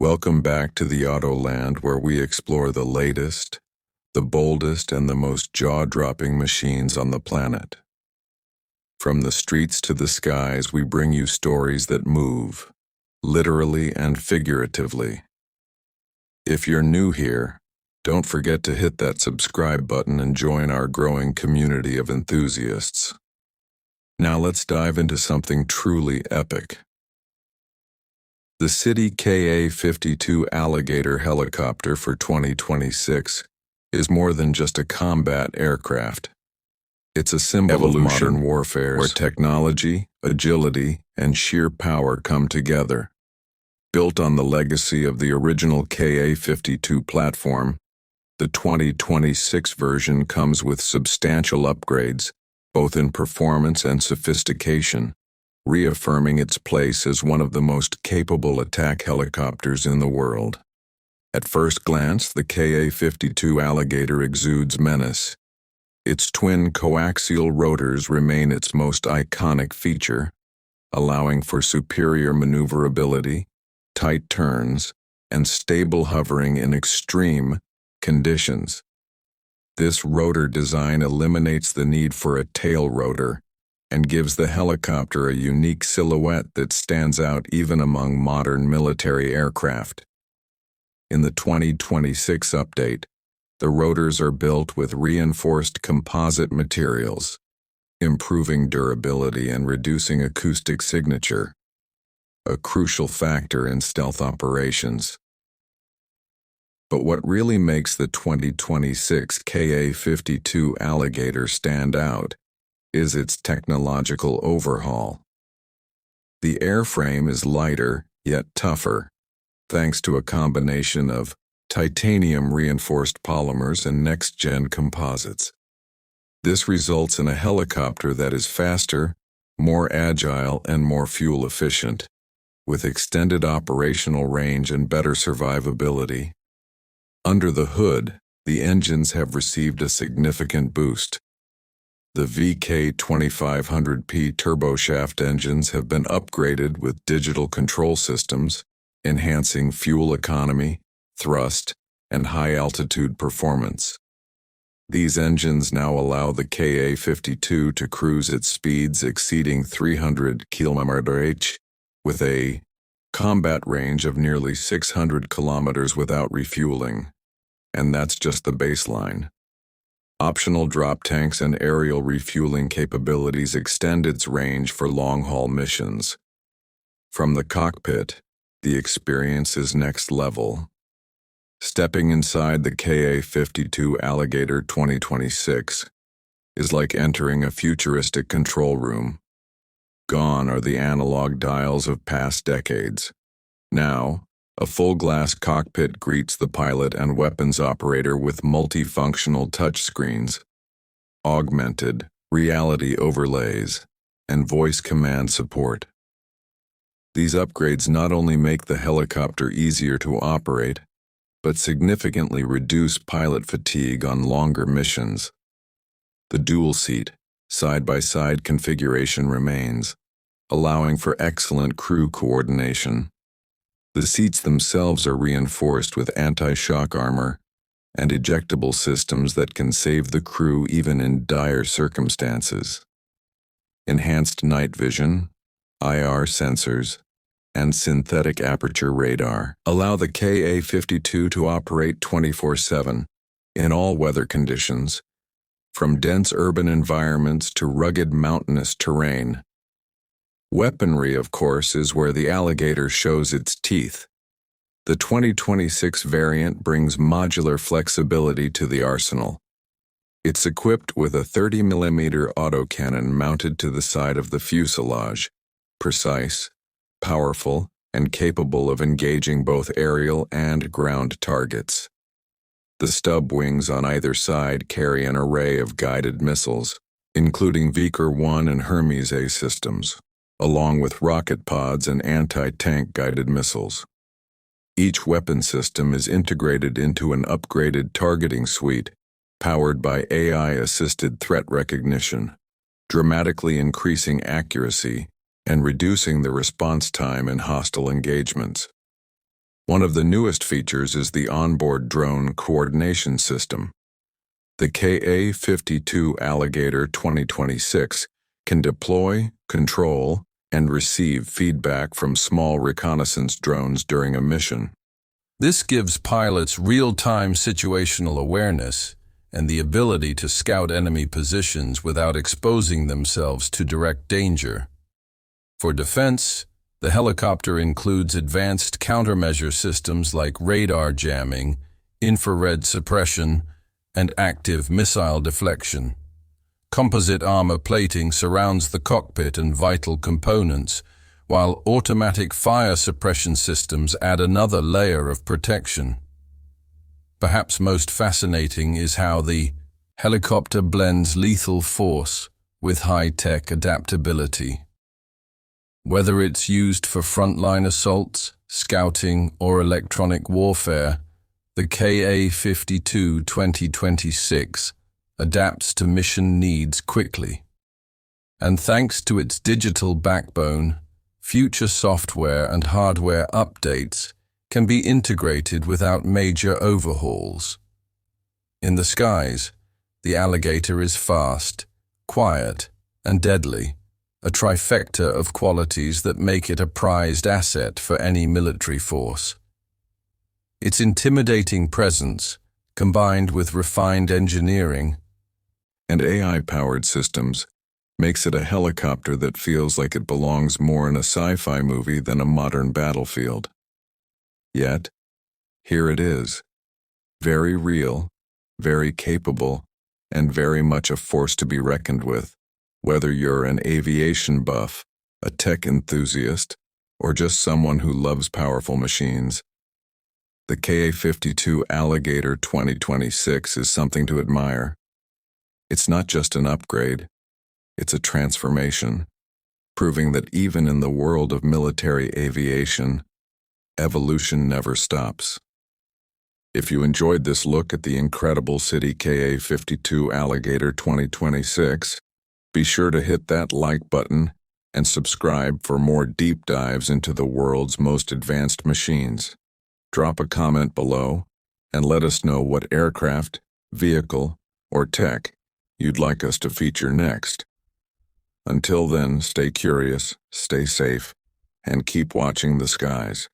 Welcome back to the Autoland, where we explore the latest, the boldest, and the most jaw-dropping machines on the planet. From the streets to the skies, we bring you stories that move, literally and figuratively. If you're new here, don't forget to hit that subscribe button and join our growing community of enthusiasts. Now let's dive into something truly epic. The City KA-52 Alligator helicopter for 2026 is more than just a combat aircraft. It's a symbol of modern warfare where technology, agility, and sheer power come together. Built on the legacy of the original KA-52 platform, the 2026 version comes with substantial upgrades, both in performance and sophistication, reaffirming its place as one of the most capable attack helicopters in the world. At first glance, the KA-52 Alligator exudes menace. Its twin coaxial rotors remain its most iconic feature, allowing for superior maneuverability, tight turns, and stable hovering in extreme conditions. This rotor design eliminates the need for a tail rotor and gives the helicopter a unique silhouette that stands out even among modern military aircraft. In the 2026 update, the rotors are built with reinforced composite materials, improving durability and reducing acoustic signature, a crucial factor in stealth operations. But what really makes the 2026 KA-52 Alligator stand out is its technological overhaul. The airframe is lighter, yet tougher, thanks to a combination of titanium-reinforced polymers and next-gen composites. This results in a helicopter that is faster, more agile, and more fuel-efficient, with extended operational range and better survivability. Under the hood, the engines have received a significant boost. The VK2500P turboshaft engines have been upgraded with digital control systems, enhancing fuel economy, thrust, and high-altitude performance. These engines now allow the KA-52 to cruise at speeds exceeding 300 km/h, with a combat range of nearly 600 kilometers without refueling. And that's just the baseline. Optional drop tanks and aerial refueling capabilities extend its range for long-haul missions. From the cockpit, the experience is next level. Stepping inside the KA-52 Alligator 2026 is like entering a futuristic control room. Gone are the analog dials of past decades. Now, a full-glass cockpit greets the pilot and weapons operator with multifunctional touchscreens, augmented reality overlays, and voice command support. These upgrades not only make the helicopter easier to operate, but significantly reduce pilot fatigue on longer missions. The dual-seat, side-by-side configuration remains, allowing for excellent crew coordination. The seats themselves are reinforced with anti-shock armor and ejectable systems that can save the crew even in dire circumstances. Enhanced night vision, IR sensors, and synthetic aperture radar allow the KA-52 to operate 24/7 in all weather conditions, from dense urban environments to rugged mountainous terrain. Weaponry, of course, is where the Alligator shows its teeth. The 2026 variant brings modular flexibility to the arsenal. It's equipped with a 30mm autocannon mounted to the side of the fuselage, precise, powerful, and capable of engaging both aerial and ground targets. The stub wings on either side carry an array of guided missiles, including Vickers-1 and Hermes A systems, along with rocket pods and anti-tank guided missiles. Each weapon system is integrated into an upgraded targeting suite, powered by AI-assisted threat recognition, dramatically increasing accuracy and reducing the response time in hostile engagements. One of the newest features is the onboard drone coordination system. The KA-52 Alligator 2026 can deploy, control, and receive feedback from small reconnaissance drones during a mission. This gives pilots real-time situational awareness and the ability to scout enemy positions without exposing themselves to direct danger. For defense, the helicopter includes advanced countermeasure systems like radar jamming, infrared suppression, and active missile deflection. Composite armor plating surrounds the cockpit and vital components, while automatic fire suppression systems add another layer of protection. Perhaps most fascinating is how the helicopter blends lethal force with high-tech adaptability. Whether it's used for frontline assaults, scouting, or electronic warfare, the KA-52 2026 adapts to mission needs quickly. And thanks to its digital backbone, future software and hardware updates can be integrated without major overhauls. In the skies, the Alligator is fast, quiet, and deadly, a trifecta of qualities that make it a prized asset for any military force. Its intimidating presence, combined with refined engineering and AI-powered systems, makes it a helicopter that feels like it belongs more in a sci-fi movie than a modern battlefield. Yet, here it is, very real, very capable, and very much a force to be reckoned with, whether you're an aviation buff, a tech enthusiast, or just someone who loves powerful machines. The KA-52 Alligator 2026 is something to admire. It's not just an upgrade, it's a transformation, proving that even in the world of military aviation, evolution never stops. If you enjoyed this look at the incredible City KA-52 Alligator 2026, be sure to hit that like button and subscribe for more deep dives into the world's most advanced machines. Drop a comment below and let us know what aircraft, vehicle, or tech you'd like us to feature next. Until then, stay curious, stay safe, and keep watching the skies.